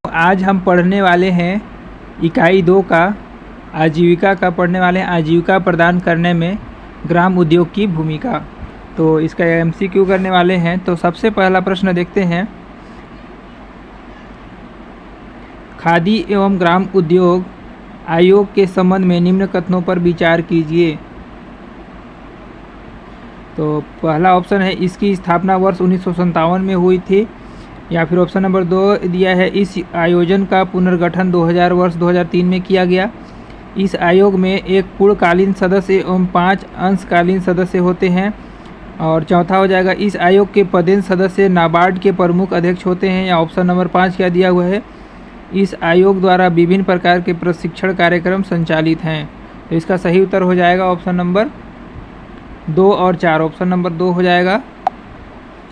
आज हम पढ़ने वाले हैं इकाई 2 का आजीविका का पढ़ने वाले हैं आजीविका प्रदान करने में ग्राम उद्योग की भूमिका। तो इसका एमसीक्यू करने वाले हैं। तो सबसे पहला प्रश्न देखते हैं, खादी एवं ग्राम उद्योग आयोग के संबंध में निम्न कथनों पर विचार कीजिए। तो पहला ऑप्शन है इसकी स्थापना वर्ष 1957 में हुई थी, या फिर ऑप्शन नंबर 2 दिया है इस आयोजन का पुनर्गठन 2000 वर्ष 2003 में किया गया। इस आयोग में एक पूर्णकालीन सदस्य एवं 5 अंशकालीन सदस्य होते हैं। और चौथा हो जाएगा इस आयोग के पदेन सदस्य नाबार्ड के प्रमुख अध्यक्ष होते हैं, या ऑप्शन नंबर 5 क्या दिया हुआ है, इस आयोग द्वारा विभिन्न प्रकार के प्रशिक्षण कार्यक्रम संचालित हैं। तो इसका सही उत्तर हो जाएगा ऑप्शन नंबर 2 और 4। ऑप्शन नंबर 2 हो जाएगा,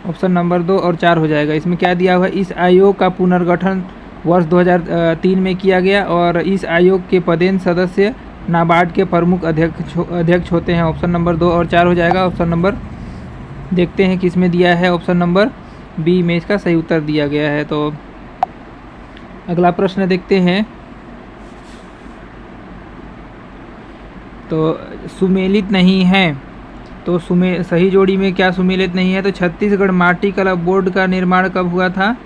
ऑप्शन नंबर 2 और 4 हो जाएगा। इसमें क्या दिया हुआ है, इस आयोग का पुनर्गठन वर्ष 2003 में किया गया और इस आयोग के पदेन सदस्य नाबार्ड के प्रमुख अध्यक्ष होते हैं। ऑप्शन नंबर 2 और 4 हो जाएगा। ऑप्शन नंबर देखते हैं किसमें दिया है, ऑप्शन नंबर बी में इसका सही उत्तर दिया गया है। तो अगला प्रश्न देखते हैं, तो सुमेलित नहीं है, तो सही जोड़ी में क्या सुमेलित नहीं है, तो छत्तीसगढ़ माटी कला बोर्ड का निर्माण कब हुआ था,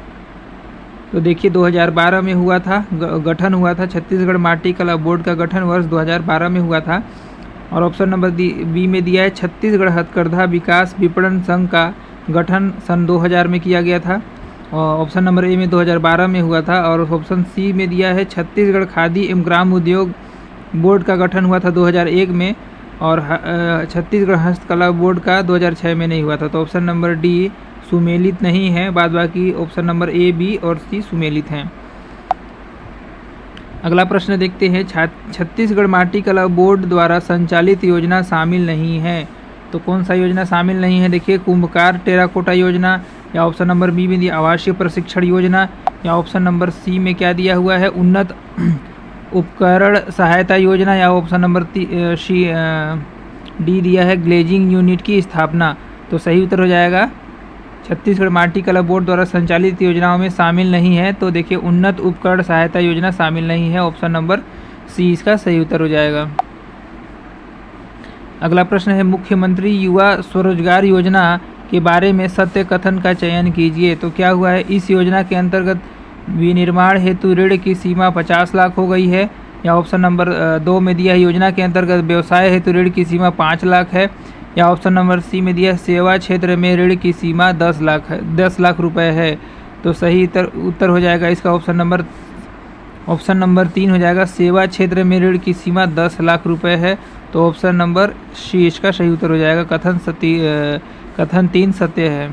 तो देखिए 2012 में हुआ था, गठन हुआ था। छत्तीसगढ़ माटी कला बोर्ड का गठन वर्ष 2012 में हुआ था। और ऑप्शन नंबर बी में दिया है छत्तीसगढ़ हथकरघा विकास विपणन संघ का गठन सन 2000 में किया गया था। और ऑप्शन नंबर ए में 2012 में हुआ था। और ऑप्शन सी में दिया है छत्तीसगढ़ खादी एवं ग्राम उद्योग बोर्ड का गठन हुआ था 2001 में, और छत्तीसगढ़ हस्तकला बोर्ड का 2006 में नहीं हुआ था। तो ऑप्शन नंबर डी सुमेलित नहीं है, बाद बाकी ऑप्शन नंबर ए, बी और सी सुमेलित हैं। अगला प्रश्न देखते हैं, छत्तीसगढ़ माटी कला बोर्ड द्वारा संचालित योजना शामिल नहीं है, तो कौन सा योजना शामिल नहीं है, देखिए कुंभकार टेराकोटा योजना, या ऑप्शन नंबर बी में दिया आवासीय प्रशिक्षण योजना, या ऑप्शन नंबर सी में क्या दिया हुआ है उन्नत उपकरण सहायता योजना, या ऑप्शन नंबर डी दिया है ग्लेजिंग यूनिट की स्थापना। तो सही उत्तर हो जाएगा छत्तीसगढ़ माटी कला बोर्ड द्वारा संचालित योजनाओं में शामिल नहीं है। तो देखिए उन्नत उपकरण सहायता योजना शामिल नहीं है, ऑप्शन नंबर सी इसका सही उत्तर हो जाएगा। अगला प्रश्न है, मुख्यमंत्री युवा स्वरोजगार योजना के बारे में सत्य कथन का चयन कीजिए। तो क्या हुआ है, इस योजना के अंतर्गत विनिर्माण हेतु ऋण की सीमा 50 लाख हो गई है, या ऑप्शन नंबर 2 में दिया है योजना के अंतर्गत व्यवसाय हेतु ऋण की सीमा 5 लाख है, या ऑप्शन नंबर सी में दिया सेवा क्षेत्र में ऋण की सीमा 10 लाख रुपए है। तो सही उत्तर हो जाएगा इसका ऑप्शन नंबर 3 हो जाएगा, सेवा क्षेत्र में ऋण की सीमा 10 लाख रुपए है। तो ऑप्शन नंबर सी इसका सही उत्तर हो जाएगा, कथन 3 सत्य है।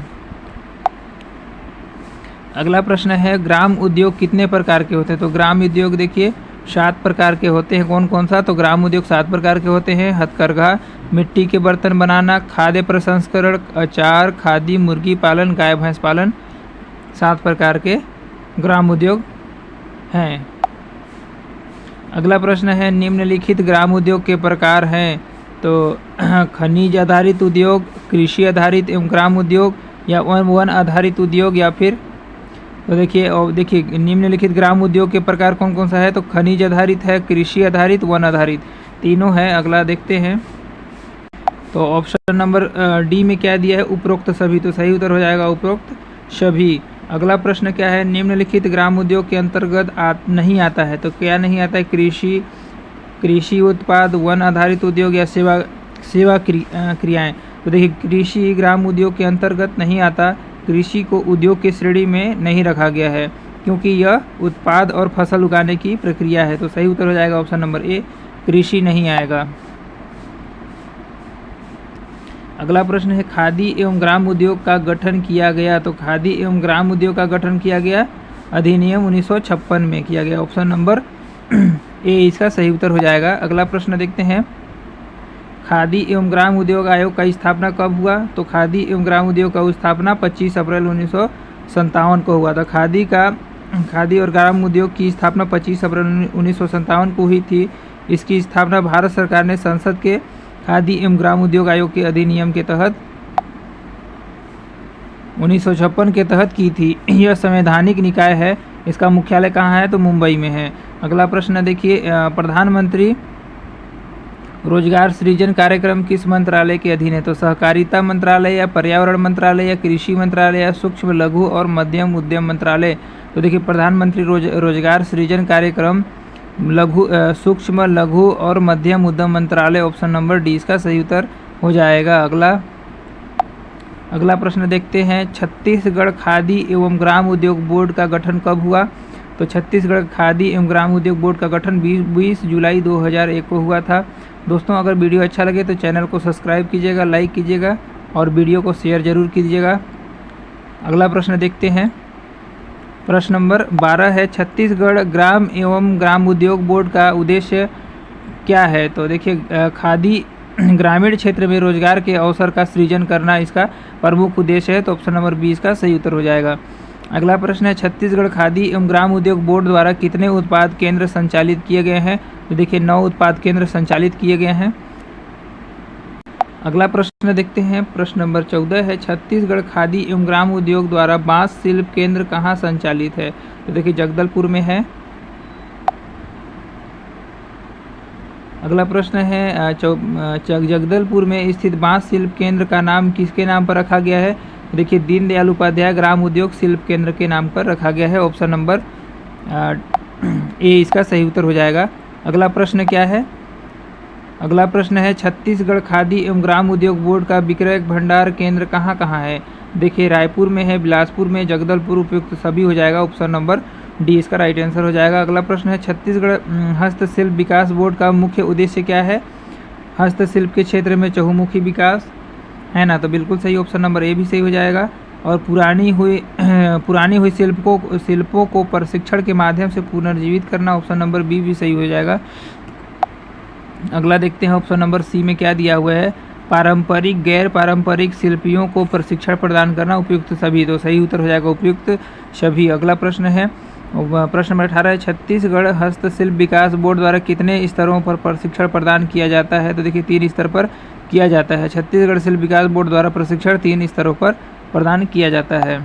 अगला प्रश्न है, ग्राम उद्योग कितने प्रकार के होते हैं, तो ग्राम उद्योग देखिए 7 प्रकार के होते हैं। कौन कौन सा, तो ग्राम उद्योग 7 प्रकार के होते हैं, हथकरघा, मिट्टी के बर्तन बनाना, खाद्य प्रसंस्करण, अचार, खादी, मुर्गी पालन, गाय भैंस पालन, 7 प्रकार के ग्राम उद्योग हैं। अगला प्रश्न है, निम्नलिखित ग्राम उद्योग के प्रकार हैं, तो खनिज आधारित उद्योग, कृषि आधारित एवं ग्राम उद्योग, या वन आधारित उद्योग, या फिर तो देखिए निम्नलिखित ग्राम उद्योग के प्रकार कौन कौन सा है, तो खनिज आधारित है, कृषि आधारित, वन आधारित, तीनों है। अगला देखते हैं, तो ऑप्शन नंबर डी में क्या दिया है, उपरोक्त सभी। तो सही उत्तर हो जाएगा उपरोक्त सभी। अगला प्रश्न क्या है, निम्नलिखित ग्राम उद्योग के अंतर्गत नहीं आता है, तो क्या नहीं आता है, कृषि उत्पाद, वन आधारित उद्योग, या सेवा क्रियाएं। तो देखिए कृषि ग्राम उद्योग के अंतर्गत नहीं आता, कृषि को उद्योग की श्रेणी में नहीं रखा गया है क्योंकि यह उत्पाद और फसल उगाने की प्रक्रिया है। तो सही उत्तर हो जाएगा ऑप्शन नंबर ए, कृषि नहीं आएगा। अगला प्रश्न है, खादी एवं ग्राम उद्योग का गठन किया गया, तो खादी एवं ग्राम उद्योग का गठन किया गया अधिनियम 1956 में किया गया, ऑप्शन नंबर ए इसका सही उत्तर हो जाएगा। अगला प्रश्न देखते हैं, खादी एवं ग्राम उद्योग आयोग का स्थापना कब हुआ, तो खादी एवं ग्राम उद्योग का स्थापना 25 अप्रैल 1957 को हुआ था। खादी और ग्राम उद्योग की स्थापना 25 अप्रैल 1957 को हुई थी। इसकी स्थापना भारत सरकार ने संसद के खादी एवं ग्राम उद्योग आयोग के अधिनियम के तहत 1956 के तहत की थी। यह संवैधानिक निकाय है इसका मुख्यालय कहाँ है? तो मुंबई में है। अगला प्रश्न देखिए, प्रधानमंत्री रोजगार सृजन कार्यक्रम किस मंत्रालय के अधीन है? तो सहकारिता मंत्रालय या पर्यावरण मंत्रालय या कृषि मंत्रालय या सूक्ष्म लघु और मध्यम उद्यम मंत्रालय? तो देखिए प्रधानमंत्री रोजगार सृजन कार्यक्रम सूक्ष्म लघु और मध्यम उद्यम मंत्रालय, ऑप्शन नंबर डी इसका सही उत्तर हो जाएगा। अगला प्रश्न देखते हैं, छत्तीसगढ़ खादी एवं ग्राम उद्योग बोर्ड का गठन कब हुआ? तो छत्तीसगढ़ खादी एवं ग्राम उद्योग बोर्ड का गठन 20 जुलाई 2001 को हुआ था। दोस्तों अगर वीडियो अच्छा लगे तो चैनल को सब्सक्राइब कीजिएगा, लाइक कीजिएगा और वीडियो को शेयर जरूर कीजिएगा। अगला प्रश्न देखते हैं, प्रश्न नंबर 12 है, छत्तीसगढ़ ग्राम एवं ग्राम उद्योग बोर्ड का उद्देश्य क्या है? तो देखिए खादी ग्रामीण क्षेत्र में रोजगार के अवसर का सृजन करना इसका प्रमुख उद्देश्य है, तो ऑप्शन नंबर 20 का सही उत्तर हो जाएगा। अगला प्रश्न है, छत्तीसगढ़ खादी एवं ग्राम उद्योग बोर्ड द्वारा कितने उत्पाद केंद्र संचालित किए गए हैं? तो देखिए 9 उत्पाद केंद्र संचालित किए गए हैं। अगला प्रश्न देखते हैं, प्रश्न नंबर 14 है, छत्तीसगढ़ खादी एवं ग्राम उद्योग द्वारा बांस शिल्प केंद्र कहाँ संचालित है? तो देखिए जगदलपुर में है। अगला प्रश्न है, जगदलपुर में स्थित बांस शिल्प केंद्र का नाम किसके नाम पर रखा गया है? देखिए दीनदयाल उपाध्याय ग्राम उद्योग शिल्प केंद्र के नाम पर रखा गया है, ऑप्शन नंबर ए इसका सही उत्तर हो जाएगा। अगला प्रश्न क्या है? अगला प्रश्न है, छत्तीसगढ़ खादी एवं ग्राम उद्योग बोर्ड का विक्रय भंडार केंद्र कहाँ कहाँ है? देखिए रायपुर में है, बिलासपुर में, जगदलपुर, उपयुक्त सभी हो जाएगा, ऑप्शन नंबर डी इसका राइट आंसर हो जाएगा। अगला प्रश्न है, छत्तीसगढ़ हस्तशिल्प विकास बोर्ड का मुख्य उद्देश्य क्या है? हस्तशिल्प के क्षेत्र में चहुमुखी विकास, है ना, तो बिल्कुल सही, ऑप्शन नंबर ए भी सही हो जाएगा। और पुरानी हुई शिल्पों को प्रशिक्षण के माध्यम से पुनर्जीवित करना, ऑप्शन नंबर बी भी सही हो जाएगा। अगला देखते हैं, ऑप्शन नंबर सी में क्या दिया हुआ है? पारंपरिक गैर पारंपरिक शिल्पियों को प्रशिक्षण प्रदान करना, उपयुक्त सभी, तो सही उत्तर हो जाएगा उपयुक्त सभी। अगला प्रश्न है, प्रश्न नंबर 18 है, छत्तीसगढ़ हस्तशिल्प विकास बोर्ड द्वारा कितने स्तरों पर प्रशिक्षण प्रदान किया जाता है? तो देखिए 3 स्तर पर किया जाता है। छत्तीसगढ़ शिल्प विकास बोर्ड द्वारा प्रशिक्षण 3 स्तरों पर प्रदान किया जाता है।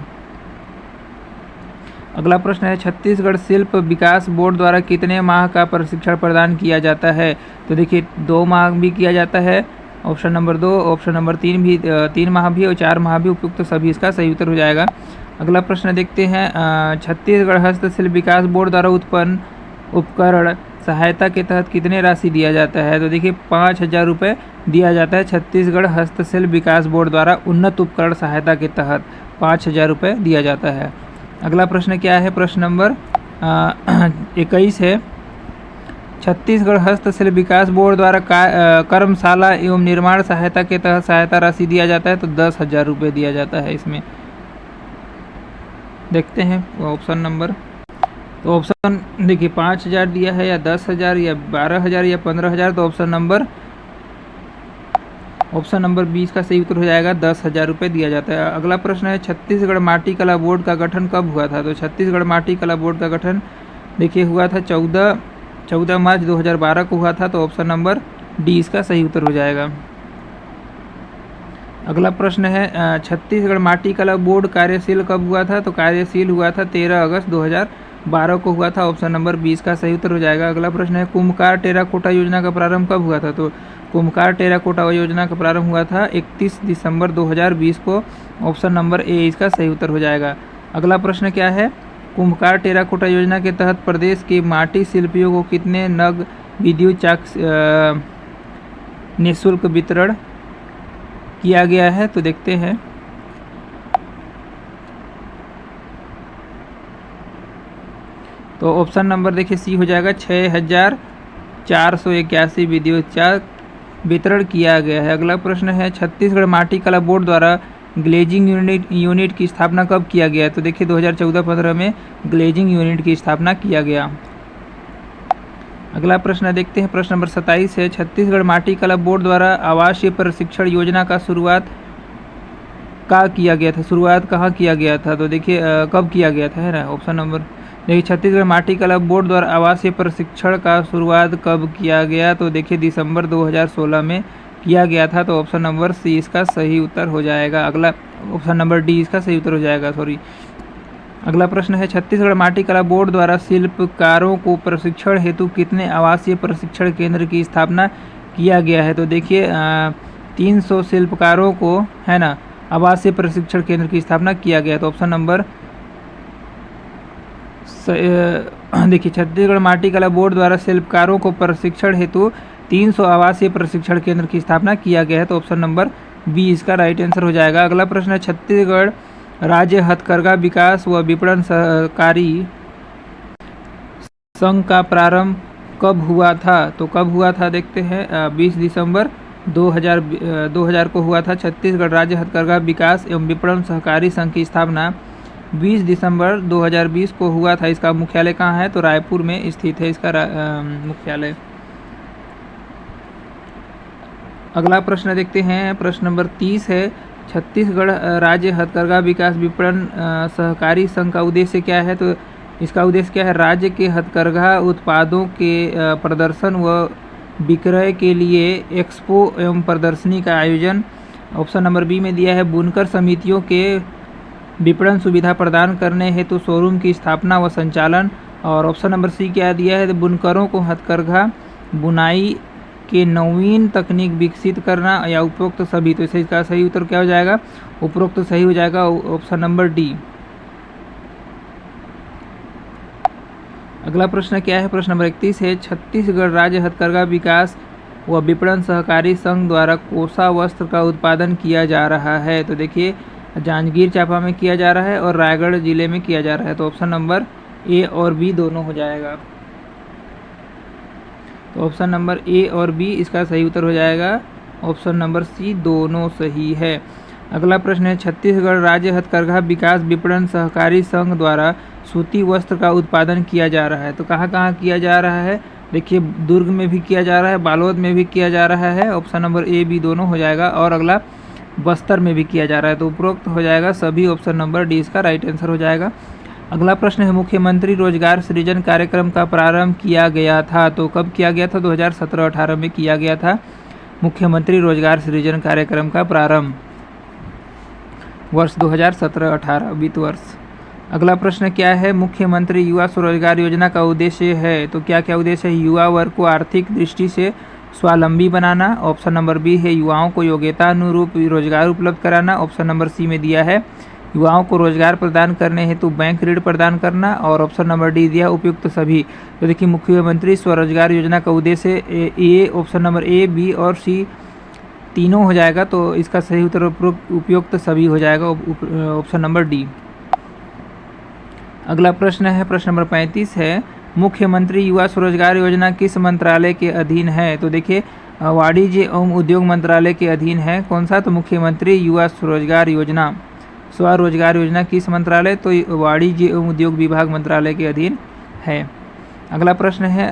अगला प्रश्न है, छत्तीसगढ़ शिल्प विकास बोर्ड द्वारा कितने माह का प्रशिक्षण प्रदान किया जाता है? तो देखिए 2 माह भी किया जाता है, ऑप्शन नंबर 2, ऑप्शन नंबर 3 भी, 3 माह भी और 4 माह भी, उपयुक्त सभी इसका सही उत्तर हो जाएगा। अगला प्रश्न देखते हैं, छत्तीसगढ़ हस्तशिल्प विकास बोर्ड द्वारा उत्पन्न उपकरण सहायता के तहत कितने राशि दिया जाता है? तो देखिए 5,000 रुपये दिया जाता है छत्तीसगढ़ हस्तशिल्प विकास बोर्ड द्वारा उन्नत उपकरण सहायता के तहत 5,000 रुपये दिया जाता है। अगला प्रश्न क्या है? प्रश्न नंबर 21 है, छत्तीसगढ़ हस्तशिल्प विकास बोर्ड द्वारा कर्मशाला एवं निर्माण सहायता के तहत सहायता राशि दिया जाता है, तो 10,000 रुपये दिया जाता है इसमें। देखते हैं ऑप्शन नंबर, तो ऑप्शन देखिए 5,000 दिया है या 10,000 या 12,000 या 15,000, तो ऑप्शन नंबर 20 का सही उत्तर हो जाएगा, 10,000 रुपये दिया जाता है। अगला प्रश्न है, छत्तीसगढ़ माटी कला बोर्ड का गठन कब हुआ था? तो छत्तीसगढ़ माटी कला बोर्ड का गठन देखिए हुआ था 14 मार्च 2012 को हुआ था, तो ऑप्शन नंबर डी इसका सही उत्तर हो जाएगा। अगला प्रश्न है, छत्तीसगढ़ माटी कला बोर्ड कार्यशील कब हुआ था? तो कार्यशील हुआ था 13 अगस्त 2012 को हुआ था, ऑप्शन नंबर 20 का सही उत्तर हो जाएगा। अगला प्रश्न है, कुम्भकार टेराकोटा योजना का प्रारंभ कब हुआ था? तो कुम्भकार टेराकोटा योजना का प्रारंभ हुआ था 31 दिसंबर 2020 को, ऑप्शन नंबर ए इसका सही उत्तर हो जाएगा। अगला प्रश्न क्या है, कुम्भकार टेराकोटा योजना के तहत प्रदेश के माटी शिल्पियों को कितने नग विद्युत चाक निःशुल्क वितरण किया गया है? तो देखते हैं, तो ऑप्शन नंबर देखिए सी हो जाएगा, 6,481 विद्युत चाक वितरण किया गया है। अगला प्रश्न है, छत्तीसगढ़ माटी कला बोर्ड द्वारा ग्लेजिंग यूनिट की स्थापना कब किया गया? तो देखिए 2014-15 में ग्लेजिंग यूनिट की स्थापना किया गया। अगला प्रश्न देखते हैं, प्रश्न नंबर 27 है, छत्तीसगढ़ माटी कला बोर्ड द्वारा आवासीय प्रशिक्षण योजना का शुरुआत कहाँ किया गया था? शुरुआत कहाँ किया गया था? तो देखिए कब किया गया था, है ना, ऑप्शन नंबर देखिए छत्तीसगढ़ माटी कला बोर्ड द्वारा आवासीय प्रशिक्षण का शुरुआत कब किया गया? तो देखिए दिसंबर 2016 में किया गया था, तो ऑप्शन नंबर सी इसका सही उत्तर हो जाएगा। अगला ऑप्शन नंबर डी इसका सही उत्तर हो जाएगा, सॉरी। अगला प्रश्न है छत्तीसगढ़ माटी कला बोर्ड द्वारा शिल्पकारों को प्रशिक्षण हेतु कितने आवासीय प्रशिक्षण केंद्र की स्थापना किया गया है। तो देखिए 300 शिल्पकारों को है ना आवासीय प्रशिक्षण केंद्र की स्थापना किया गया है। तो ऑप्शन नंबर देखिए छत्तीसगढ़ माटी कला बोर्ड द्वारा शिल्पकारों को प्रशिक्षण हेतु 300 आवासीय प्रशिक्षण केंद्र की स्थापना किया गया है। तो ऑप्शन नंबर बी इसका राइट आंसर हो जाएगा। अगला प्रश्न है छत्तीसगढ़ राज्य हथकरघा विकास व विपणन सहकारी संघ का प्रारंभ कब हुआ था। तो कब हुआ था देखते हैं 20 दिसंबर 2000 को हुआ था। छत्तीसगढ़ राज्य हथकरघा विकास एवं विपणन सहकारी संघ की स्थापना 20 दिसंबर 2020 को हुआ था। इसका मुख्यालय कहाँ है। तो रायपुर में स्थित है इसका मुख्यालय। अगला प्रश्न देखते हैं प्रश्न नंबर 30 है छत्तीसगढ़ राज्य हथकरघा विकास विपणन सहकारी संघ का उद्देश्य क्या है। तो इसका उद्देश्य क्या है, राज्य के हथकरघा उत्पादों के प्रदर्शन व विक्रय के लिए एक्सपो एवं प्रदर्शनी का आयोजन। ऑप्शन नंबर बी में दिया है बुनकर समितियों के विपणन सुविधा प्रदान करने हेतु शोरूम की स्थापना व संचालन। और ऑप्शन नंबर सी क्या दिया है, तो बुनकरों को हथकरघा बुनाई के नवीन तकनीक विकसित करना या उपरोक्त सभी। तो इसका सही उत्तर क्या हो जाएगा, उपरोक्त सही हो जाएगा ऑप्शन नंबर डी। अगला प्रश्न क्या है, प्रश्न नंबर 31 है छत्तीसगढ़ राज्य हथकरघा विकास व विपणन सहकारी संघ द्वारा कोसा वस्त्र का उत्पादन किया जा रहा है। तो देखिए जांजगीर चांपा में किया जा रहा है और रायगढ़ जिले में किया जा रहा है। तो ऑप्शन नंबर ए और बी दोनों हो जाएगा। तो ऑप्शन नंबर ए और बी इसका सही उत्तर हो जाएगा। ऑप्शन नंबर सी दोनों सही है। अगला प्रश्न है छत्तीसगढ़ राज्य हथकरघा विकास विपणन सहकारी संघ द्वारा सूती वस्त्र का उत्पादन किया जा रहा है। तो कहाँ कहाँ किया जा रहा है, देखिए दुर्ग में भी किया जा रहा है, बालोद में भी किया जा रहा है। ऑप्शन नंबर ए बी दोनों हो जाएगा। और अगला बस्तर में भी किया जा रहा है। तो उपरोक्त हो जाएगा सभी, ऑप्शन नंबर डी इसका राइट आंसर हो जाएगा। अगला प्रश्न है मुख्यमंत्री रोजगार सृजन कार्यक्रम का प्रारंभ किया गया था। तो कब किया गया था, 2017-18 में किया गया था मुख्यमंत्री रोजगार सृजन कार्यक्रम का प्रारंभ, वर्ष 2017-18 वित्त वर्ष। अगला प्रश्न क्या है, मुख्यमंत्री युवा स्वरोजगार योजना का उद्देश्य है। तो क्या क्या उद्देश्य है, युवा वर्ग को आर्थिक दृष्टि से स्वावलंबी बनाना। ऑप्शन नंबर बी है युवाओं को योग्यता अनुरूप रोजगार उपलब्ध कराना। ऑप्शन नंबर सी में दिया है युवाओं को रोजगार प्रदान करने हेतु बैंक ऋण प्रदान करना। और ऑप्शन नंबर डी दिया उपयुक्त सभी। तो देखिए मुख्यमंत्री स्वरोजगार योजना का उद्देश्य A option number A B और सी तीनों हो जाएगा। तो इसका सही उत्तर उपयुक्त सभी हो जाएगा, ऑप्शन नंबर डी। अगला प्रश्न है प्रश्न नंबर 35 है मुख्यमंत्री युवा स्वरोजगार योजना किस मंत्रालय के अधीन है। तो देखिए वाणिज्य एवं उद्योग मंत्रालय के अधीन है। कौन सा, तो मुख्यमंत्री युवा स्वरोजगार योजना किस मंत्रालय, तो वाणिज्य एवं उद्योग विभाग मंत्रालय के अधीन है। अगला प्रश्न है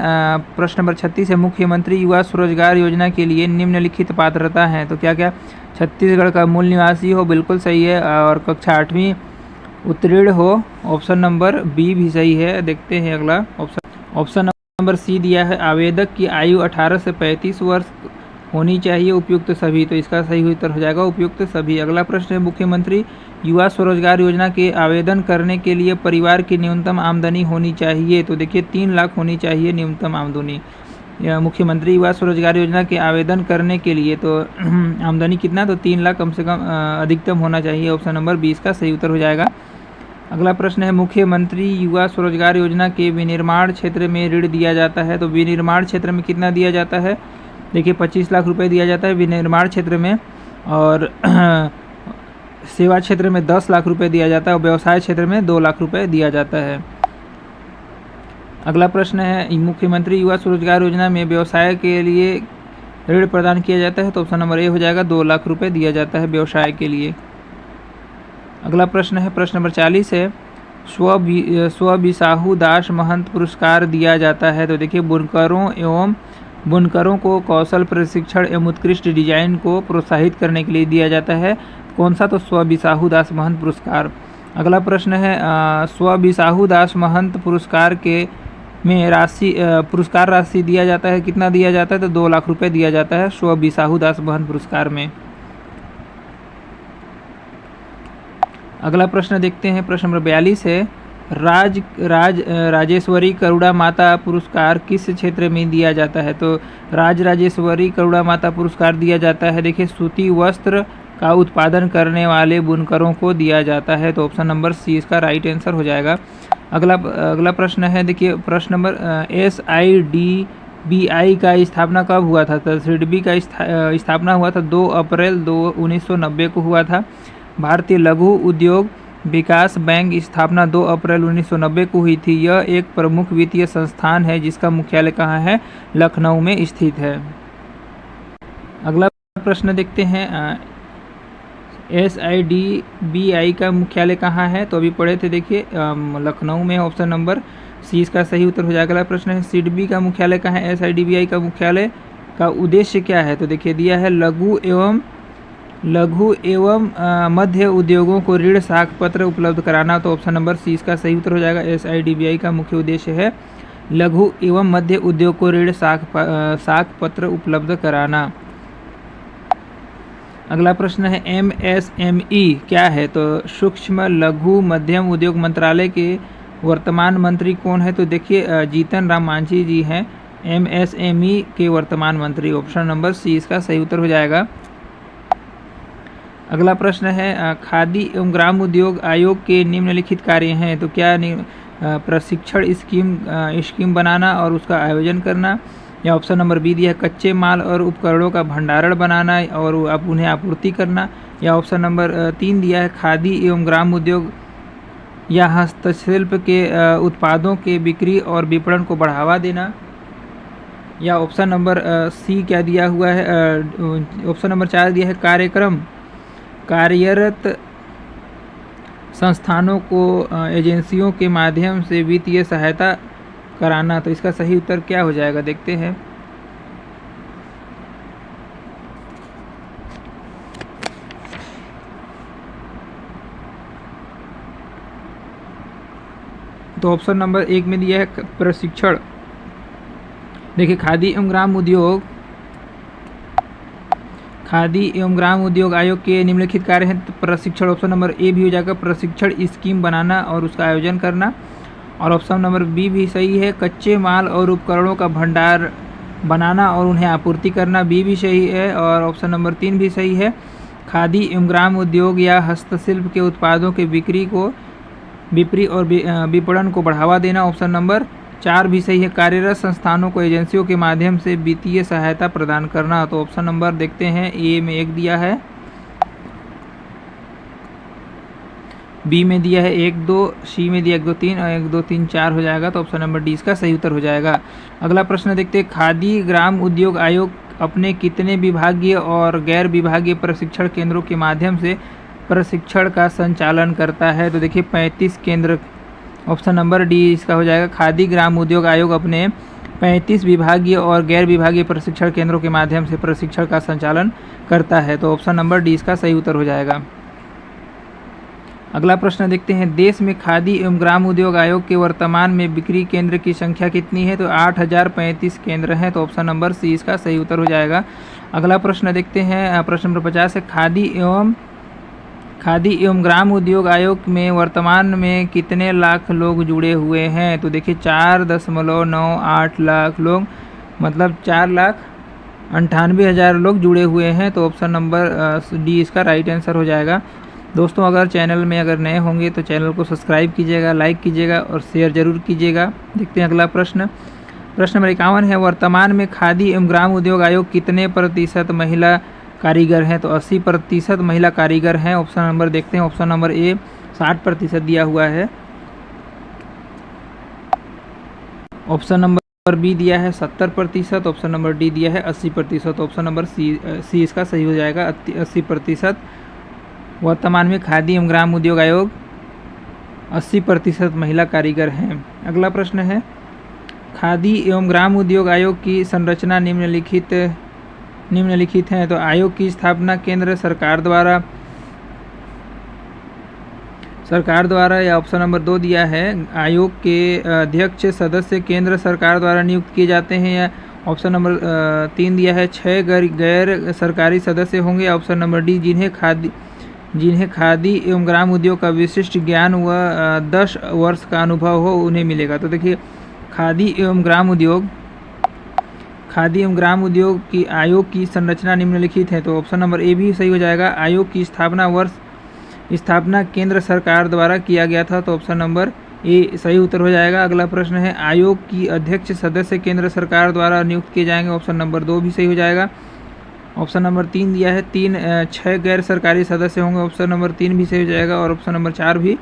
प्रश्न नंबर 36 है मुख्यमंत्री युवा स्वरोजगार योजना के लिए निम्नलिखित पात्रता है। तो क्या क्या, छत्तीसगढ़ का मूल निवासी हो, बिल्कुल सही है, और कक्षा 8वीं उत्तीर्ण हो, ऑप्शन नंबर बी भी सही है। देखते हैं अगला ऑप्शन नंबर सी दिया है आवेदक की आयु 18 से 35 वर्ष होनी चाहिए, उपयुक्त सभी। तो इसका सही उत्तर हो जाएगा उपयुक्त सभी। अगला प्रश्न है मुख्यमंत्री युवा स्वरोजगार योजना के आवेदन करने के लिए परिवार की न्यूनतम आमदनी होनी चाहिए। तो देखिए 3 लाख होनी चाहिए न्यूनतम आमदनी। मुख्यमंत्री युवा स्वरोजगार योजना के आवेदन करने के लिए तो आमदनी कितना, तो 3 लाख कम से कम अधिकतम होना चाहिए। ऑप्शन नंबर 20 का सही उत्तर हो जाएगा। अगला प्रश्न है मुख्यमंत्री युवा स्वरोजगार योजना के विनिर्माण क्षेत्र में ऋण दिया जाता है। तो विनिर्माण क्षेत्र में कितना दिया जाता है, देखिए 25 लाख रुपए दिया जाता है विनिर्माण क्षेत्र में, और सेवा क्षेत्र में 10 लाख रुपए दिया जाता है, और व्यवसाय क्षेत्र में 2 लाख रुपए दिया जाता है। अगला प्रश्न है मुख्यमंत्री युवा स्वरोजगार योजना में व्यवसाय के लिए ऋण प्रदान किया जाता है। तो ऑप्शन नंबर ए हो जाएगा, 2 लाख रुपए दिया जाता है व्यवसाय के लिए। अगला प्रश्न है प्रश्न नंबर 40 है स्व बिसाहू दास महंत पुरस्कार दिया जाता है। तो देखिए बुनकरों को कौशल प्रशिक्षण एवं उत्कृष्ट डिजाइन को प्रोत्साहित करने के लिए दिया जाता है। कौन सा, तो स्व बिसाहू दास महंत पुरस्कार। अगला प्रश्न है स्व बिसाहू दास महंत पुरस्कार के में पुरस्कार राशि दिया जाता है, कितना दिया जाता है, तो 2 लाख रुपए दिया जाता है स्व बिसाहू दास महंत पुरस्कार में। अगला प्रश्न देखते हैं प्रश्न नंबर 42 है राजेश्वरी करुणा माता पुरस्कार किस क्षेत्र में दिया जाता है? तो राजेश्वरी करुणा माता पुरस्कार दिया जाता है, देखिए, सूती वस्त्र का उत्पादन करने वाले बुनकरों को दिया जाता है। तो ऑप्शन नंबर सी इसका राइट आंसर हो जाएगा। अगला प्रश्न है, देखिए प्रश्न नंबर SIDBI का स्थापना कब हुआ था? तो सिडबी का स्थापना हुआ था 2 अप्रैल 1990 को हुआ था। भारतीय लघु उद्योग विकास बैंक स्थापना 2 अप्रैल 1990 को हुई थी। यह एक प्रमुख वित्तीय संस्थान है जिसका मुख्यालय कहाँ है? लखनऊ में स्थित है। अगला प्रश्न देखते हैं, SIDBI का मुख्यालय कहाँ है? तो अभी पढ़े थे, देखिए लखनऊ में। ऑप्शन नंबर सी इसका सही उत्तर हो जाएगा। अगला प्रश्न है, सिडबी का मुख्यालय कहाँ है? SIDBI का मुख्यालय का उद्देश्य क्या है? तो देखिए दिया है लघु एवं मध्य उद्योगों को ऋण साख पत्र उपलब्ध कराना। तो ऑप्शन नंबर सी इसका सही उत्तर हो जाएगा। SIDBI का मुख्य उद्देश्य है लघु एवं मध्य उद्योग को ऋण साख पत्र उपलब्ध कराना। अगला प्रश्न है, MSME क्या है? तो सूक्ष्म लघु मध्यम उद्योग मंत्रालय के वर्तमान मंत्री कौन है? तो देखिए जीतन राम मांझी जी हैं MSME के वर्तमान मंत्री। ऑप्शन नंबर सी इसका सही उत्तर हो जाएगा। अगला प्रश्न है, खादी एवं ग्राम उद्योग आयोग के निम्नलिखित कार्य हैं। तो क्या प्रशिक्षण स्कीम बनाना और उसका आयोजन करना, या ऑप्शन नंबर बी दिया है कच्चे माल और उपकरणों का भंडारण बनाना और अब उन्हें आपूर्ति करना, या ऑप्शन नंबर 3 दिया है खादी एवं ग्राम उद्योग या हस्तशिल्प के उत्पादों के बिक्री और विपणन को बढ़ावा देना, या ऑप्शन नंबर सी क्या दिया हुआ है? ऑप्शन नंबर 4 दिया है कार्यरत संस्थानों को एजेंसियों के माध्यम से वित्तीय सहायता कराना। तो इसका सही उत्तर क्या हो जाएगा, देखते हैं। तो ऑप्शन नंबर 1 में दिया है प्रशिक्षण। देखिए खादी एवं ग्राम उद्योग आयोग के निम्नलिखित कार्य हैं। तो प्रशिक्षण ऑप्शन नंबर ए भी हो जाएगा, प्रशिक्षण स्कीम बनाना और उसका आयोजन करना। और ऑप्शन नंबर बी भी सही है, कच्चे माल और उपकरणों का भंडार बनाना और उन्हें आपूर्ति करना, बी भी सही है। और ऑप्शन नंबर 3 भी सही है, खादी एवं ग्राम उद्योग या हस्तशिल्प के उत्पादों के बिक्री और विपणन को बढ़ावा देना। ऑप्शन नंबर 4 भी सही है, कार्यरत संस्थानों को एजेंसियों के माध्यम से वित्तीय सहायता प्रदान करना। तो ऑप्शन नंबर देखते हैं, ए में 1 दिया है, बी में दिया है 1 2, सी में दिया 1 2 3 और 1 2 3 4 हो जाएगा। तो ऑप्शन नंबर डी इसका सही उत्तर हो जाएगा। अगला प्रश्न देखते हैं, खादी ग्राम उद्योग आयोग अपने कितने विभागीय और गैर विभागीय प्रशिक्षण केंद्रों के माध्यम से प्रशिक्षण का संचालन करता है? तो देखिए 35 केंद्र, ऑप्शन नंबर डी इसका हो जाएगा। खादी ग्राम उद्योग आयोग अपने 35 विभागीय और गैर विभागीय प्रशिक्षण केंद्रों के माध्यम से प्रशिक्षण का संचालन करता है। तो ऑप्शन नंबर डी इसका सही उत्तर हो जाएगा। अगला प्रश्न देखते हैं, देश में खादी एवं ग्राम उद्योग आयोग के वर्तमान में बिक्री केंद्र की संख्या कितनी है? तो 8035 केंद्र हैं। तो ऑप्शन नंबर सी इसका सही उत्तर हो जाएगा। अगला प्रश्न देखते हैं, प्रश्न नंबर 50 है, खादी एवं ग्राम उद्योग आयोग में वर्तमान में कितने लाख लोग जुड़े हुए हैं? तो देखिए 4.98 लाख लोग, मतलब 4,98,000 लोग जुड़े हुए हैं। तो ऑप्शन नंबर डी इसका राइट आंसर हो जाएगा। दोस्तों अगर चैनल में अगर नए होंगे तो चैनल को सब्सक्राइब कीजिएगा, लाइक कीजिएगा और शेयर जरूर कीजिएगा। देखते हैं अगला प्रश्न नंबर 51 है, वर्तमान में खादी एवं ग्राम उद्योग आयोग कितने प्रतिशत महिला कारीगर हैं? तो 80% महिला कारीगर हैं। ऑप्शन नंबर देखते हैं, ऑप्शन नंबर ए 60% दिया हुआ है, ऑप्शन नंबर बी दिया है 70%, ऑप्शन नंबर डी दिया है 80%। ऑप्शन नंबर सी इसका सही हो जाएगा, 80%। वर्तमान में खादी एवं ग्राम उद्योग आयोग 80% महिला कारीगर हैं। अगला प्रश्न है, खादी एवं ग्राम उद्योग आयोग की संरचना निम्नलिखित है। तो आयोग की स्थापना केंद्र सरकार द्वारा या ऑप्शन नंबर 2 दिया है, आयोग के अध्यक्ष सदस्य केंद्र सरकार द्वारा नियुक्त किए जाते हैं, या ऑप्शन नंबर 3 दिया है 6 गैर सरकारी सदस्य होंगे, ऑप्शन नंबर डी जिन्हें जिन्हें खादी एवं ग्राम उद्योग का विशिष्ट ज्ञान व 10 वर्ष का अनुभव हो उन्हें मिलेगा। तो देखिए खादी एवं ग्राम उद्योग की आयोग की संरचना निम्नलिखित है। तो ऑप्शन नंबर ए भी सही हो जाएगा। आयोग की स्थापना केंद्र सरकार द्वारा किया गया था। तो ऑप्शन नंबर ए सही उत्तर हो जाएगा। अगला प्रश्न है आयोग की अध्यक्ष सदस्य केंद्र सरकार द्वारा नियुक्त किए जाएंगे। ऑप्शन नंबर 2 भी सही हो जाएगा। ऑप्शन नंबर 3 दिया है 6 गैर सरकारी सदस्य होंगे। ऑप्शन नंबर 3 भी सही हो जाएगा। और ऑप्शन नंबर 4 भी,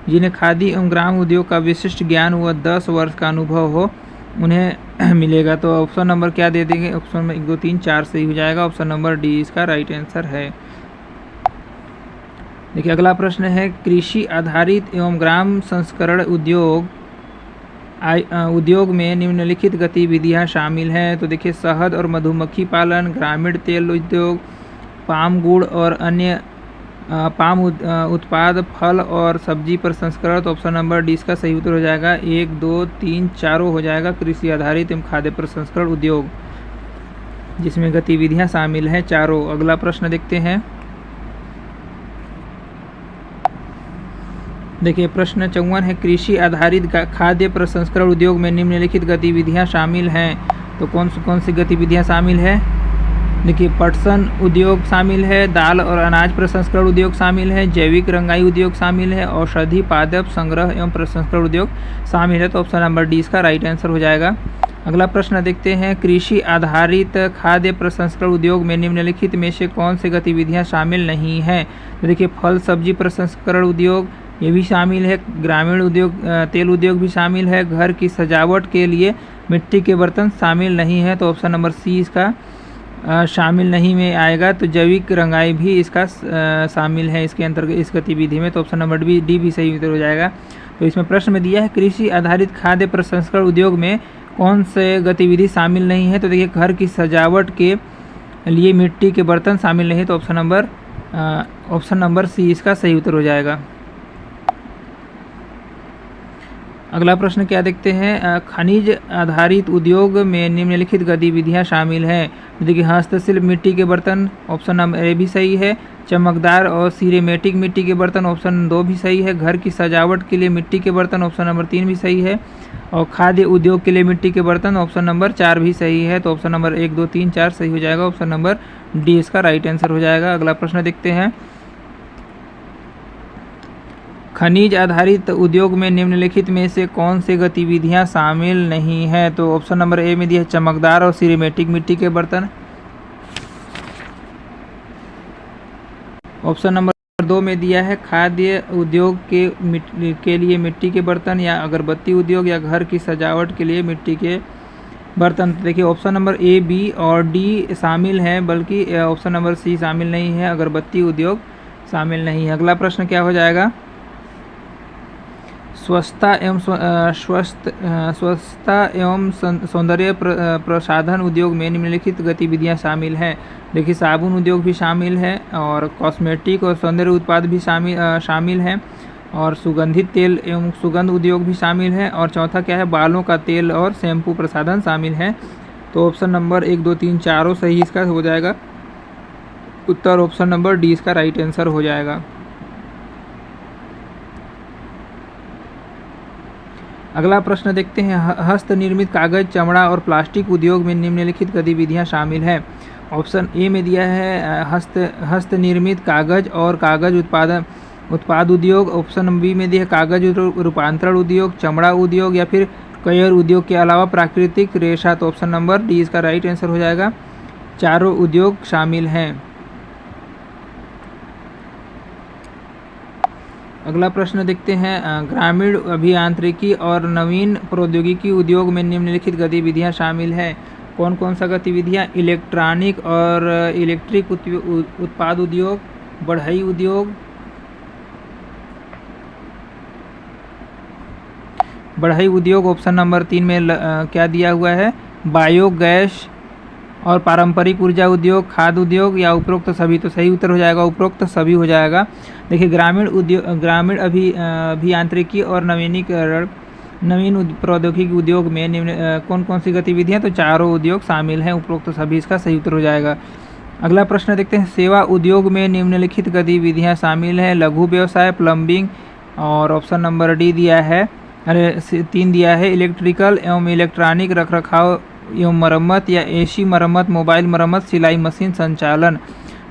जिन्हें खादी एवं ग्राम उद्योग का विशिष्ट ज्ञान व 10 वर्ष का अनुभव हो उन्हें मिलेगा। तो ऑप्शन नंबर क्या दे देंगे? ऑप्शन नंबर 1 2 3 4 सही हो जाएगा। ऑप्शन नंबर डी इसका राइट आंसर है। देखिए अगला प्रश्न है कृषि आधारित एवं ग्राम संस्करण उद्योग में निम्नलिखित गतिविधियां शामिल हैं। तो देखिए शहद और मधुमक्खी पालन, ग्रामीण तेल उद्योग, पाम गुड़ और अन्य पाम उत्पाद, फल और सब्जी प्रसंस्करण। तो ऑप्शन नंबर डी इसका सही उत्तर हो जाएगा। 1 2 3 चारों हो जाएगा कृषि आधारित एवं खाद्य प्रसंस्करण उद्योग, जिसमें गतिविधियां शामिल हैं चारों। अगला प्रश्न देखते हैं। देखिए प्रश्न 54 है कृषि आधारित खाद्य प्रसंस्करण उद्योग में निम्नलिखित गतिविधियां शामिल हैं। तो कौन सी गतिविधियां शामिल है? देखिए पटसन उद्योग शामिल है, दाल और अनाज प्रसंस्करण उद्योग शामिल है, जैविक रंगाई उद्योग शामिल है, औषधि पादप संग्रह एवं प्रसंस्करण उद्योग शामिल है। तो ऑप्शन नंबर डी इसका राइट आंसर हो जाएगा। अगला प्रश्न देखते हैं कृषि आधारित खाद्य प्रसंस्करण उद्योग में निम्नलिखित में से कौन सी गतिविधियां शामिल नहीं हैं? तो देखिए फल सब्जी प्रसंस्करण उद्योग ये भी शामिल है, ग्रामीण उद्योग तेल उद्योग भी शामिल है, घर की सजावट के लिए मिट्टी के बर्तन शामिल नहीं है। तो ऑप्शन नंबर सी इसका शामिल नहीं में आएगा। तो जैविक रंगाई भी इसका शामिल है इसके अंतर्गत इस गतिविधि में। तो ऑप्शन नंबर डी भी सही उत्तर हो जाएगा। तो इसमें प्रश्न में दिया है कृषि आधारित खाद्य प्रसंस्करण उद्योग में कौन से गतिविधि शामिल नहीं है? तो देखिए घर की सजावट के लिए मिट्टी के बर्तन शामिल नहीं। तो ऑप्शन नंबर सी इसका सही उत्तर हो जाएगा। अगला प्रश्न क्या देखते हैं खनिज आधारित उद्योग में निम्नलिखित गतिविधियां शामिल हैं। देखिए हस्तशिल्प मिट्टी के बर्तन, ऑप्शन नंबर ए भी सही है। चमकदार और सिरेमेटिक मिट्टी के बर्तन, ऑप्शन 2 भी सही है। घर की सजावट के लिए मिट्टी के बर्तन, ऑप्शन नंबर 3 भी सही है। और खाद्य उद्योग के लिए मिट्टी के बर्तन, ऑप्शन नंबर 4 भी सही है। तो ऑप्शन नंबर 1 2 3 4 सही हो जाएगा। ऑप्शन नंबर डी इसका राइट आंसर हो जाएगा। अगला प्रश्न देखते हैं खनिज आधारित उद्योग में निम्नलिखित में से कौन सी गतिविधियां शामिल नहीं है? तो ऑप्शन नंबर ए में दिया है चमकदार और सिरेमेटिक मिट्टी के बर्तन। ऑप्शन नंबर 2 में दिया है खाद्य उद्योग के लिए मिट्टी के बर्तन, या अगरबत्ती उद्योग, या घर की सजावट के लिए मिट्टी के बर्तन। तो देखिए ऑप्शन नंबर ए बी और डी शामिल हैं, बल्कि ऑप्शन नंबर सी शामिल नहीं है, अगरबत्ती उद्योग शामिल नहीं है। अगला प्रश्न क्या हो जाएगा स्वच्छता एवं सौंदर्य प्रसाधन उद्योग में निम्नलिखित गतिविधियां शामिल हैं। देखिए साबुन उद्योग भी शामिल है, और कॉस्मेटिक और सौंदर्य उत्पाद भी शामिल हैं, और सुगंधित तेल एवं सुगंध उद्योग भी शामिल है, और चौथा क्या है बालों का तेल और शैम्पू प्रसाधन शामिल है। तो ऑप्शन नंबर 1 2 3 चारों सही इसका हो जाएगा। उत्तर ऑप्शन नंबर डी इसका राइट आंसर हो जाएगा। अगला प्रश्न देखते हैं हस्त निर्मित कागज, चमड़ा और प्लास्टिक उद्योग में निम्नलिखित गतिविधियां शामिल हैं। ऑप्शन ए में दिया है हस्त निर्मित कागज और कागज उत्पाद उद्योग। ऑप्शन बी में दिया है कागज रूपांतरण उद्योग, चमड़ा उद्योग, या फिर कयर उद्योग के अलावा प्राकृतिक रेशा। तो ऑप्शन नंबर डी इसका राइट आंसर हो जाएगा। चारों उद्योग शामिल हैं। अगला प्रश्न देखते हैं ग्रामीण अभियांत्रिकी और नवीन प्रौद्योगिकी उद्योग में निम्नलिखित गतिविधियां शामिल हैं। कौन कौन सा गतिविधियां? इलेक्ट्रॉनिक और इलेक्ट्रिक उत्पाद उद्योग, बढ़ई उद्योग, ऑप्शन नंबर 3 में क्या दिया हुआ है बायोगैस और पारंपरिक ऊर्जा उद्योग, खाद्य उद्योग, या उपरोक्त सभी। तो सही उत्तर हो जाएगा उपरोक्त सभी हो जाएगा। देखिए ग्रामीण अभियांत्रिकी और नवीन प्रौद्योगिकी उद्योग में कौन कौन सी गतिविधियां? तो चारों उद्योग शामिल हैं, उपरोक्त सभी इसका सही उत्तर हो जाएगा। अगला प्रश्न देखते हैं, सेवा उद्योग में निम्नलिखित गतिविधियां शामिल हैं। लघु व्यवसाय, प्लम्बिंग, और ऑप्शन नंबर डी दिया है, 3 दिया है, इलेक्ट्रिकल एवं इलेक्ट्रॉनिक रखरखाव एवं मरम्मत, या एसी मरम्मत, मोबाइल मरम्मत, सिलाई मशीन संचालन।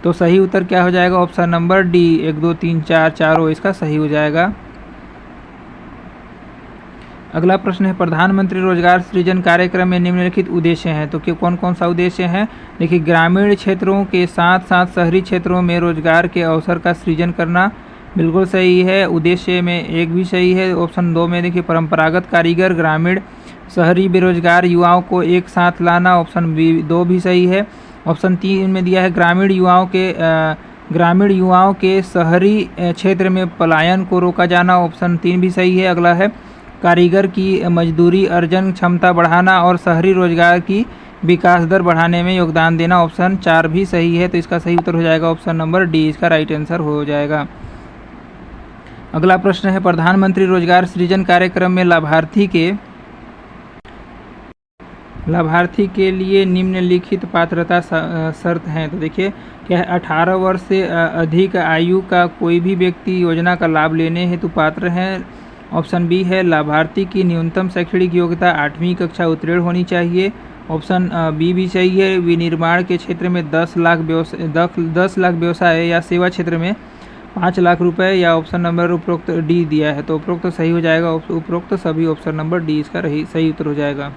तो सही उत्तर क्या हो जाएगा? ऑप्शन नंबर डी, 1 2 3 4 चारों इसका सही हो जाएगा। अगला प्रश्न है, प्रधानमंत्री रोजगार सृजन कार्यक्रम में निम्नलिखित उद्देश्य हैं। तो कौन कौन सा उद्देश्य है? देखिए, ग्रामीण क्षेत्रों के साथ साथ शहरी क्षेत्रों में रोजगार के अवसर का सृजन करना, बिल्कुल सही है। उद्देश्य में 1 भी सही है। ऑप्शन 2 में देखिए, परंपरागत कारीगर, ग्रामीण शहरी बेरोजगार युवाओं को एक साथ लाना, ऑप्शन 2 भी सही है। ऑप्शन 3 में दिया है, ग्रामीण युवाओं के शहरी क्षेत्र में पलायन को रोका जाना, ऑप्शन 3 भी सही है। अगला है, कारीगर की मजदूरी अर्जन क्षमता बढ़ाना और शहरी रोजगार की विकास दर बढ़ाने में योगदान देना, ऑप्शन 4 भी सही है। तो इसका सही उत्तर हो जाएगा ऑप्शन नंबर डी, इसका राइट आंसर हो जाएगा। अगला प्रश्न है, प्रधानमंत्री रोजगार सृजन कार्यक्रम में लाभार्थी के लिए निम्नलिखित पात्रता शर्त हैं। तो देखिए क्या है, 18 वर्ष से अधिक आयु का कोई भी व्यक्ति योजना का लाभ लेने हेतु पात्र है। ऑप्शन बी है, लाभार्थी की न्यूनतम शैक्षणिक योग्यता 8वीं कक्षा उत्तीर्ण होनी चाहिए, ऑप्शन बी भी सही है। विनिर्माण के क्षेत्र में 10 लाख व्यवसाय या सेवा क्षेत्र में 5 लाख रुपए, या ऑप्शन नंबर उपरोक्त डी दिया है। तो उपरोक्त सही हो जाएगा, उपरोक्त सभी ऑप्शन नंबर डी इसका सही उत्तर हो जाएगा।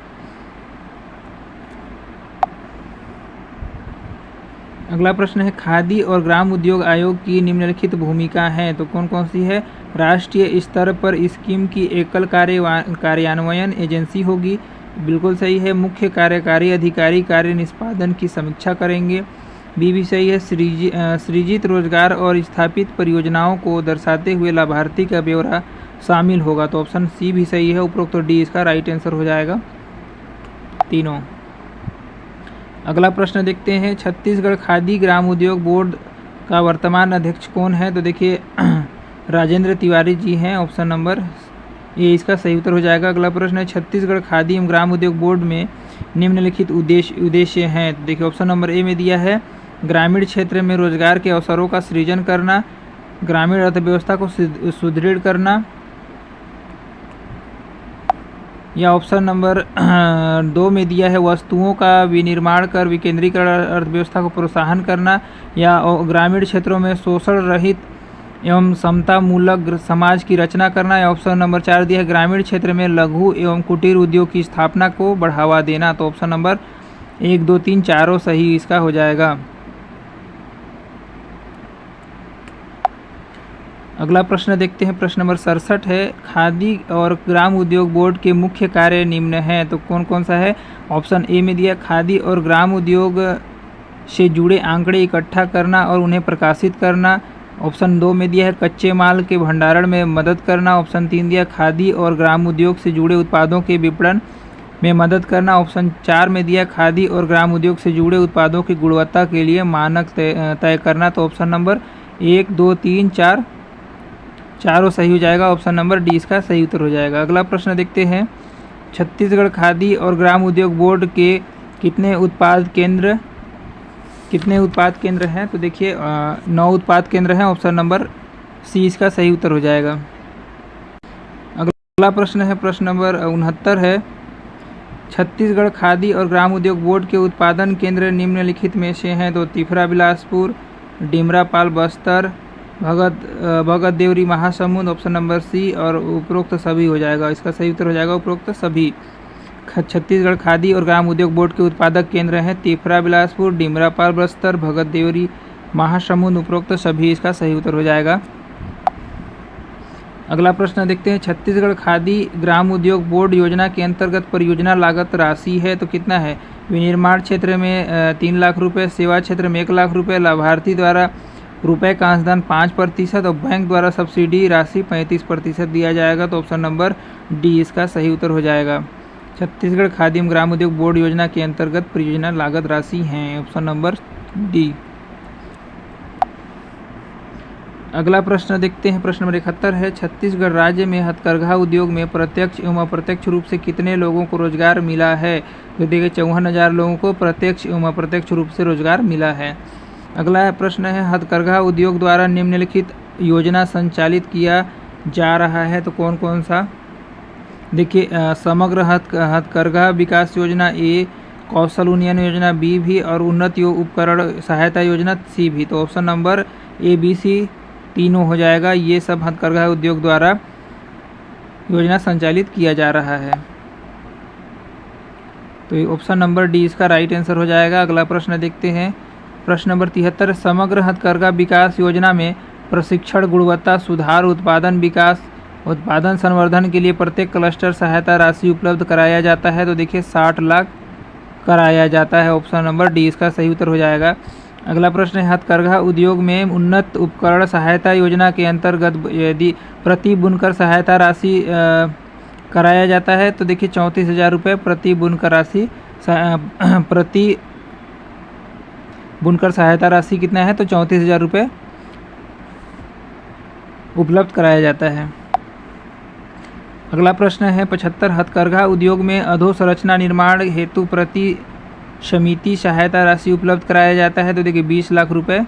अगला प्रश्न है, खादी और ग्राम उद्योग आयोग की निम्नलिखित भूमिका है। तो कौन कौन सी है? राष्ट्रीय स्तर पर स्कीम की एकल कार्यान्वयन एजेंसी होगी, बिल्कुल सही है। मुख्य कार्यकारी अधिकारी कार्य निष्पादन की समीक्षा करेंगे, बी भी सही है। सृजित रोजगार और स्थापित परियोजनाओं को दर्शाते हुए लाभार्थी का ब्यौरा शामिल होगा, तो ऑप्शन सी भी सही है। उपरोक्त डी इसका राइट आंसर हो जाएगा तीनों। अगला प्रश्न देखते हैं, छत्तीसगढ़ खादी ग्राम उद्योग बोर्ड का वर्तमान अध्यक्ष कौन है? तो देखिए राजेंद्र तिवारी जी हैं, ऑप्शन नंबर ए इसका सही उत्तर हो जाएगा। अगला प्रश्न है, छत्तीसगढ़ खादी एवं ग्राम उद्योग बोर्ड में निम्नलिखित उद्देश्य हैं। तो देखिए ऑप्शन नंबर ए में दिया है, ग्रामीण क्षेत्र में रोजगार के अवसरों का सृजन करना, ग्रामीण अर्थव्यवस्था को सुदृढ़ करना, या ऑप्शन नंबर 2 में दिया है, वस्तुओं का विनिर्माण कर विकेंद्रीकरण अर्थव्यवस्था को प्रोत्साहन करना, या ग्रामीण क्षेत्रों में शोषण रहित एवं समता मूलक समाज की रचना करना, या ऑप्शन नंबर 4 दिया है, ग्रामीण क्षेत्र में लघु एवं कुटीर उद्योग की स्थापना को बढ़ावा देना। तो ऑप्शन नंबर 1 2 3 चारों सही इसका हो जाएगा। अगला प्रश्न देखते हैं, प्रश्न नंबर 67 है, खादी और ग्राम उद्योग बोर्ड के मुख्य कार्य निम्न हैं। तो कौन कौन सा है? ऑप्शन ए में दिया, खादी और ग्राम उद्योग से जुड़े आंकड़े इकट्ठा करना और उन्हें प्रकाशित करना, ऑप्शन 2 में दिया है, कच्चे माल के भंडारण में मदद करना, ऑप्शन 3 दिया, खादी और ग्राम उद्योग से जुड़े उत्पादों के विपणन में मदद करना, ऑप्शन 4 में दिया, खादी और ग्राम उद्योग से जुड़े उत्पादों की गुणवत्ता के लिए मानक तय करना। तो ऑप्शन नंबर 1 2 3 4 चारों सही हो जाएगा, ऑप्शन नंबर डी इसका सही उत्तर हो जाएगा। अगला प्रश्न देखते हैं, छत्तीसगढ़ खादी और ग्राम उद्योग बोर्ड के कितने उत्पाद केंद्र हैं? तो देखिए 9 उत्पाद केंद्र हैं, ऑप्शन नंबर सी इसका सही उत्तर हो जाएगा। अगला प्रश्न है, प्रश्न नंबर 69 है, छत्तीसगढ़ खादी और ग्राम उद्योग बोर्ड के उत्पादन केंद्र निम्नलिखित में से हैं। तो Tifra Bilaspur, Dimrapal Bastar, Bhagat Deori Mahasamund, option number C, और उपरोक्त सभी हो जाएगा, इसका सही उत्तर हो जाएगा उपरोक्त सभी। छत्तीसगढ़ खादी और ग्राम उद्योग बोर्ड के उत्पादक केंद्र हैं तिफरा बिलासपुर, डिमरापाल बस्तर, भगत देवरी महासमुंद, उपरोक्त सभी इसका सही उत्तर हो जाएगा। अगला प्रश्न देखते हैं, छत्तीसगढ़ खादी ग्राम उद्योग बोर्ड योजना के अंतर्गत परियोजना लागत राशि है तो कितना है? विनिर्माण क्षेत्र में 3 लाख रुपये, सेवा क्षेत्र में 1 लाख रुपये, लाभार्थी द्वारा रुपए का अंशदान 5% और बैंक द्वारा सब्सिडी राशि 35% दिया जाएगा। तो ऑप्शन नंबर डी इसका सही उत्तर हो जाएगा। छत्तीसगढ़ खादी एवं ग्राम उद्योग बोर्ड योजना के अंतर्गत परियोजना लागत राशि हैं, ऑप्शन नंबर डी। अगला प्रश्न देखते हैं, प्रश्न नंबर 71 है, छत्तीसगढ़ राज्य में हथकरघा उद्योग में प्रत्यक्ष एवं अप्रत्यक्ष रूप से कितने लोगों को रोजगार मिला है? तो देखिए 54,000 लोगों को प्रत्यक्ष एवं अप्रत्यक्ष रूप से रोजगार मिला है। अगला प्रश्न है हथकरघा उद्योग द्वारा निम्नलिखित योजना संचालित किया जा रहा है, तो कौन कौन सा? देखिए समग्र हथकरघा विकास योजना ए, कौशल उन्नयन योजना बी भी, और उन्नत उपकरण सहायता योजना सी भी। तो option number A B C तीनों हो जाएगा। ये सब हथकरघा उद्योग द्वारा योजना संचालित किया जा रहा है। तो ये ऑप्शन नंबर डी इसका राइट आंसर हो जाएगा। अगला प्रश्न देखते हैं, प्रश्न नंबर 73, समग्र हथकरघा विकास योजना में प्रशिक्षण, गुणवत्ता सुधार, उत्पादन विकास, उत्पादन संवर्धन के लिए प्रत्येक क्लस्टर सहायता राशि उपलब्ध कराया जाता है। तो देखिए 60 लाख कराया जाता है। ऑप्शन नंबर डी इसका सही उत्तर हो जाएगा। अगला प्रश्न है हथकरघा उद्योग में उन्नत उपकरण सहायता योजना के अंतर्गत यदि प्रति बुनकर सहायता राशि कराया जाता है, तो देखिए 34,000 रुपये प्रति बुनकर राशि, प्रति बुनकर सहायता राशि कितना है? तो 34,000 रुपये उपलब्ध कराया जाता है। अगला प्रश्न है 75, हथकरघा उद्योग में अधोसंरचना निर्माण हेतु प्रति समिति सहायता राशि उपलब्ध कराया जाता है। तो देखिए 20 लाख रुपए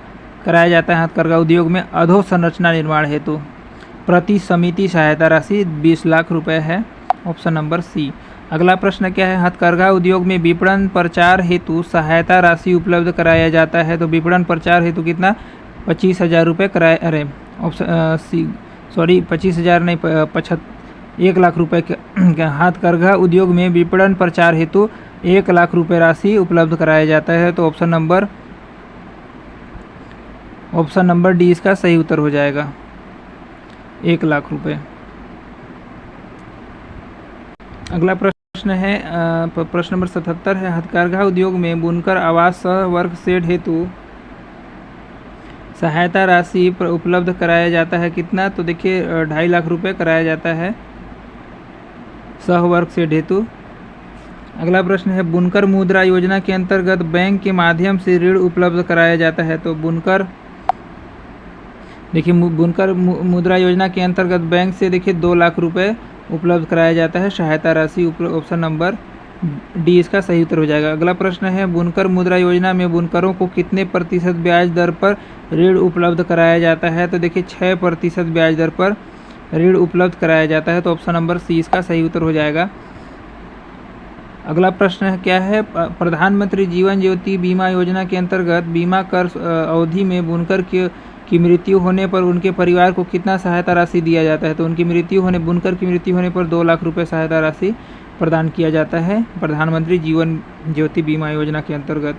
कराया जाता है हथकरघा उद्योग में अधोसंरचना निर्माण हेतु। प्रति समिति सहायता राशि 20 लाख रुपए है। Option number C. अगला प्रश्न क्या है, हथकरघा उद्योग में विपणन प्रचार हेतु सहायता राशि उपलब्ध कराया जाता है। तो विपणन प्रचार हेतु कितना? 25,000 रुपये कराया, अरे ऑप्शन सी, सॉरी 25,000 नहीं, 1 लाख रुपये के हथकरघा उद्योग में विपणन प्रचार हेतु 1 लाख रुपये राशि उपलब्ध कराया जाता है। तो ऑप्शन नंबर डी इसका सही उत्तर हो जाएगा, 1 लाख रुपये। अगला प्रश्न है प्रश्न नंबर 77 है, हथकरघा उद्योग में बुनकर आवास सह वर्क शेड हेतु सहायता राशि उपलब्ध कराया जाता है कितना? तो देखिए 2.5 लाख रुपये कराया जाता है सह वर्क शेड हेतु। अगला प्रश्न है, बुनकर मुद्रा योजना के अंतर्गत बैंक के माध्यम से ऋण उपलब्ध कराया जाता है। तो बुनकर मुद्रा योजना के अंतर्गत बैंक से देखिए 2 लाख रुपए उपलब्ध कराया जाता है सहायता राशि। ऑप्शन नंबर डी इसका सही उत्तर हो जाएगा। अगला प्रश्न है, बुनकर मुद्रा योजना में बुनकरों को कितने प्रतिशत ब्याज दर पर ऋण उपलब्ध कराया जाता है? तो देखिए 6% ब्याज दर पर ऋण उपलब्ध कराया जाता है। तो ऑप्शन नंबर सी इसका सही उत्तर हो जाएगा। अगला प्रश्न है क्या है, प्रधानमंत्री जीवन ज्योति बीमा योजना के अंतर्गत बीमा कर अवधि में बुनकर की मृत्यु होने पर उनके परिवार को कितना सहायता राशि दिया जाता है? तो बुनकर की मृत्यु होने पर 2 लाख रुपये सहायता राशि प्रदान किया जाता है प्रधानमंत्री जीवन ज्योति बीमा योजना के अंतर्गत।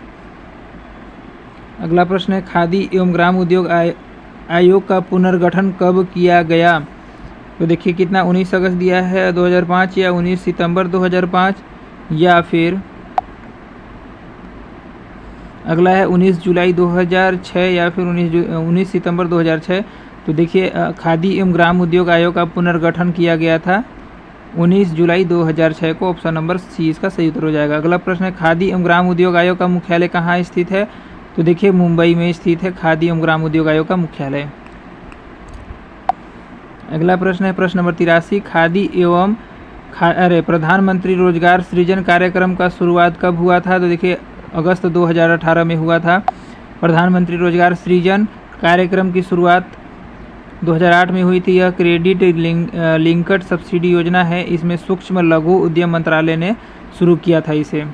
अगला प्रश्न है, खादी एवं ग्राम उद्योग आयोग का पुनर्गठन कब किया गया? तो देखिए कितना 19 अगस्त दिया है 2005, या 19 सितंबर 2005, या फिर अगला है 19 जुलाई 2006, या फिर 19 सितंबर 2006। तो देखिए खादी एवं ग्राम उद्योग आयोग का पुनर्गठन किया गया था 19 जुलाई 2006 को। ऑप्शन नंबर सी इसका सही उत्तर हो जाएगा। अगला प्रश्न है, खादी एवं ग्राम उद्योग आयोग का मुख्यालय कहाँ स्थित है? तो देखिए मुंबई में स्थित है खादी एवं ग्राम उद्योग आयोग का मुख्यालय। अगला प्रश्न है प्रश्न नंबर 83, खादी एवं प्रधानमंत्री रोजगार सृजन कार्यक्रम का शुरुआत कब हुआ था? तो देखिए अगस्त 2018 में हुआ था। प्रधानमंत्री रोजगार सृजन कार्यक्रम की शुरुआत 2008 में हुई थी। यह क्रेडिट लिंक्ड सब्सिडी योजना है। इसमें सूक्ष्म लघु उद्यम मंत्रालय ने शुरू किया था इसे।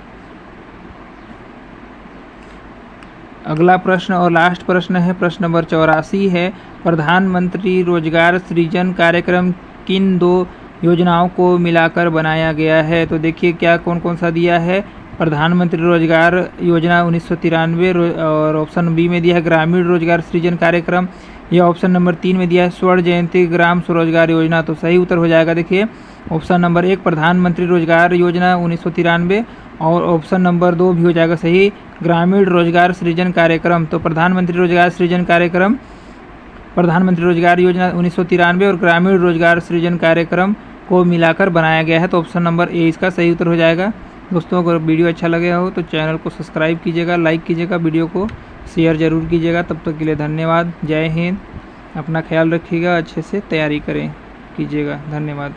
अगला प्रश्न और लास्ट प्रश्न है प्रश्न नंबर 84 है, प्रधानमंत्री रोजगार सृजन कार्यक्रम किन 2 योजनाओं को मिलाकर बनाया गया है? तो देखिए क्या कौन कौन सा दिया है, प्रधानमंत्री रोजगार योजना 1993, और ऑप्शन बी में दिया है ग्रामीण रोजगार सृजन कार्यक्रम, या ऑप्शन नंबर 3 में दिया है स्वर्ण जयंती ग्राम स्वरोजगार योजना। तो सही उत्तर हो जाएगा देखिए ऑप्शन नंबर 1 प्रधानमंत्री रोजगार योजना 1993, और ऑप्शन नंबर 2 भी हो जाएगा सही ग्रामीण रोजगार सृजन कार्यक्रम। तो प्रधानमंत्री रोजगार सृजन कार्यक्रम, प्रधानमंत्री रोजगार योजना 1993 और ग्रामीण रोजगार सृजन कार्यक्रम को मिलाकर बनाया गया है। तो ऑप्शन नंबर ए इसका सही उत्तर हो जाएगा। दोस्तों अगर वीडियो अच्छा लगे हो तो चैनल को सब्सक्राइब कीजिएगा, लाइक कीजिएगा, वीडियो को शेयर ज़रूर कीजिएगा। तब तक के लिए धन्यवाद। जय हिंद। अपना ख्याल रखिएगा, अच्छे से तैयारी कीजिएगा। धन्यवाद।